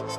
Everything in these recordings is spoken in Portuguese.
Não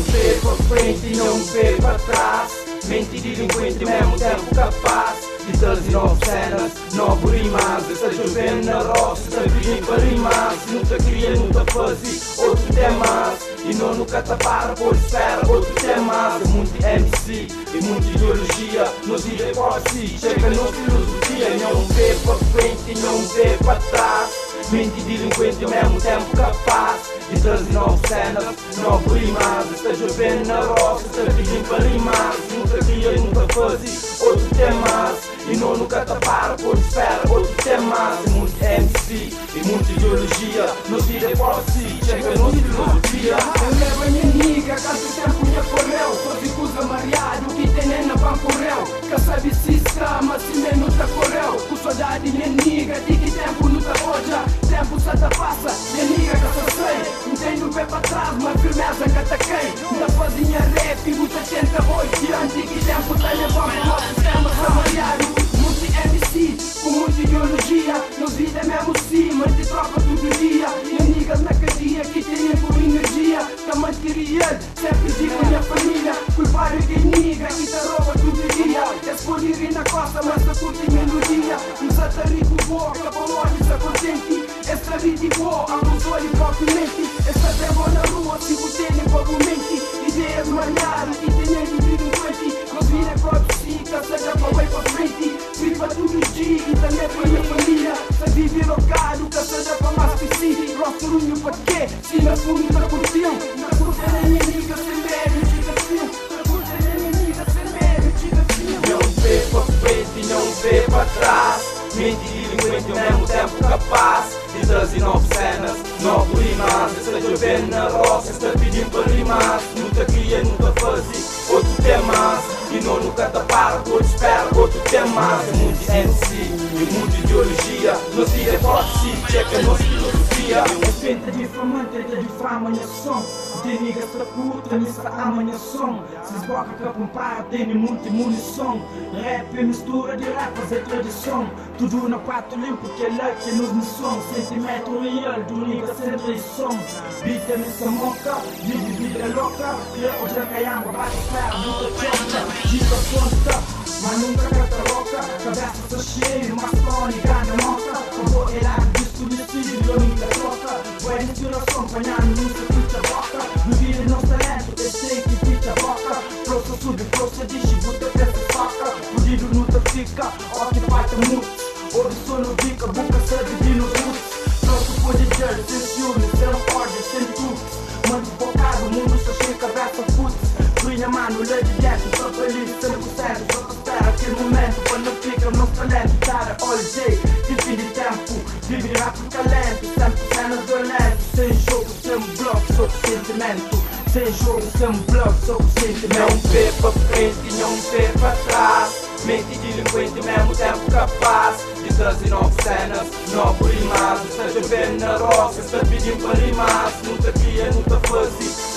vê pra frente, não vê pra trás. Mente delinquente, mesmo tempo capaz de trazer novas cenas, novos rimas. Está chovendo na roça, está pedindo para rimar. Se não te cria, não te faz outro temas. E não nunca te para por espera outro temas. É muito MC e muita ideologia. Nos direi por si, chega na filosofia. Não vê pra frente, não vê pra trás. Mente delinquente, ao mesmo tempo capaz de trazer novas cenas, novos rimas. Está chovendo na roça, está pedindo para rimar. Se nunca cria, nunca faz outro temas. E não nunca te para por espera outro temas. É muito MC e muita ideologia. Nos direi por si, chega na filosofia. Eu levo a minha amiga, caso o tempo me correu. Todos usa mariado, que tem nem na banco correu. Que sabe se escama, se menos tá correu. Com saudade minha amiga, de que tempo não tá hoje. Tempo só tá passa, minha amiga que eu sei. Não tem um pé pra trás, mas firmeza que ataquei. Não fazia rap, muita gente hoje. Antigo tempo tá levando o nosso sistema samariado. Muito MC, com muita ideologia. Nos vida mesmo sim, mas te troca todo dia. E amigas na cadeia que tem por energia. Também queria ele, sempre digo minha família. Culpar o que niga, que te rouba todo dia. Escolher ir na costa, mas te curte melodia. Uns atarico boca, para olhos a contente. Esta vida é boa, abusou e propriamente. Esta demo na rua, se você nem provavelmente. Ideias malhadas, e tem nem delinquente. Nós vira próprio sim, seja para vai para frente. Viva todo dia e também para minha família. Se vive locado, que seja para mais que sim. Rostro para quê? Se na fundo tá curtindo. Na curta é inimiga, sem medo, diga sim. Na curta é inimiga, sem medo, diga sim. Não vê pra frente, não vê pra trás. Mente delinquente, ao mesmo tempo capaz de trazer novas cenas, novos rimas. Está chovendo na roça, está pedindo para rimar. Nunca cria, nunca faz outro temas. E não nunca te para, por espera outro temas. É muito MC e muita ideologia. Nos direi por si, checa a nossa filosofia. Tenta difamante, tenta difama minha som. Deniga esta puta, missa ama minha som. Se esboca que compara, tem muita munição. Rap é mistura de rappers, é tradição. Tudo na quatro limpo, que é lá que nos missão. Sentimento real, do liga sem traição. Vida nessa moca, vive vida louca. Cria o jacayama, bate ferro, nunca choca. Dica conta, mas nunca cata louca. Cabeça tá cheia, mas tone, grande moca. Como ele é desconhecido, eu nunca troca. Boa inspiração, apanhando, nunca ficha a boca. No vida não talento, eu sei que ficha a boca. Proça sube, proça diz, buta dessa faca. Fudido não te fica, ó que falta muito. Hoje só não fica, boca sabe de nos roots. Proça pode dizer, sem ciúme, sem ordem, sem truques. Mano focado, o mundo só cheio cabeça putz. Brilha mano, lê de dentro, só feliz, sempre sério. Só te espera aquele momento, quando fica meu talento. Cara, olha, Jay, de fim de tempo. Vive rápido talento, sempre cenas violentas. Sem jogo, sem bloco, só com sentimento. Sem jogo, sem bloco, só com sentimento. Não vê pra frente, não vê pra trás. Mente delinquente, mesmo tempo capaz de trazer novas cenas, novos rimas. Está chovendo na roça, está pedindo para rimar. Se nunca cria, nunca faz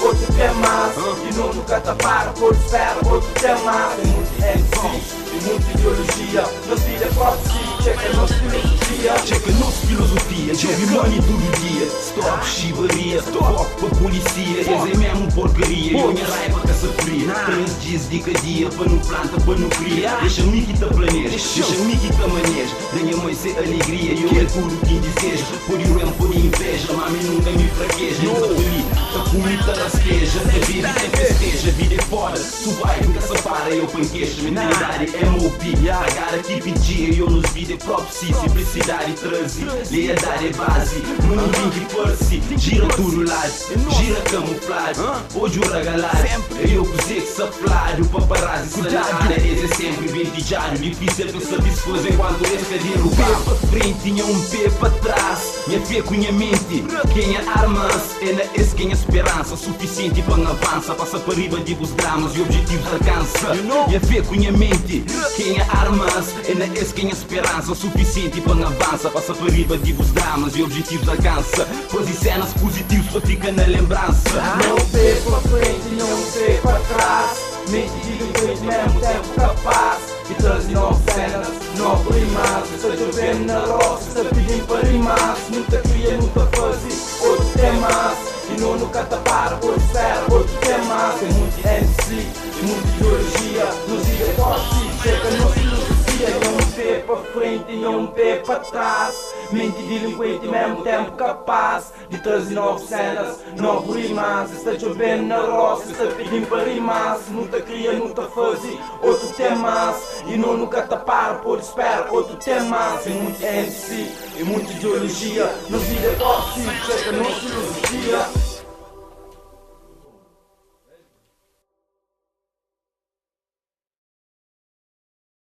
outro temas. E não nunca te para, por espera outro temas. É muito MC e muita ideologia. Nos vira por si, checa a nossa filosofia. Checa a nossa filosofia, jovem money todo dia. Stop chivaria, stop para polícia. Esse é mesmo porcaria, eu minha raiva que se fria. 3 dias de cada dia, para não planta, para não cria. Deixa-me que te planeja, deixa-me que te maneja. Ganha mais ser alegria, eu é tudo que deseja. Por eu é por inveja, mami nunca me fraqueja. Eu estou ali, a comida rasteja. A vida tem festeja, a vida é foda. Tu vai, nunca se para, eu panqueja. Mentalidade é MOP, pagar aqui pedir. Eu nos vida é próprio, simplicidade trazer. Lealdade é base, mundo vem que parece. Gira tudo lado, gira camuflado. Hoje o regalado, eu cozei que saflado. Paparazzi, salário, é sempre vindigiado. Difícil que satisfaz enquanto esse é derrubado. Para frente, tinha um pé para trás. Minha fé com minha mente, quem é armas, é na esse quem é esperança. Suficiente para avançar, passa para riba de os dramas e objetivos alcança. Minha fé com minha mente, quem é armas, é na esse quem é esperança. o suficiente para avançar. Passa para riba de os dramas e objetivos alcança. Fazer cenas positivas para ficar na lembrança. Não vê pra frente, não vê pra trás. Mente delinquente, mesmo tempo capaz de trazer novas cenas, novas rimas. Está chovendo na roça, está pedindo para rimar. Nunca cria, nunca faz outro temas. E não nunca te para, por espera, outro tema. Tem muito MC, tem muita ideologia. Nos diga tosse, chega não se lucia. Não vê pra frente, não vê pra trás. Mente delinquente, mesmo tempo capaz de trazer novas cenas, novas rimas. Está chovendo na roça, está pedindo para rimar. Nunca cria, nunca faz outro temas. E não nunca te para, por espera, outro tema. Tem muito MC e muita ideologia. Nos diga tosse, chega não se lucia.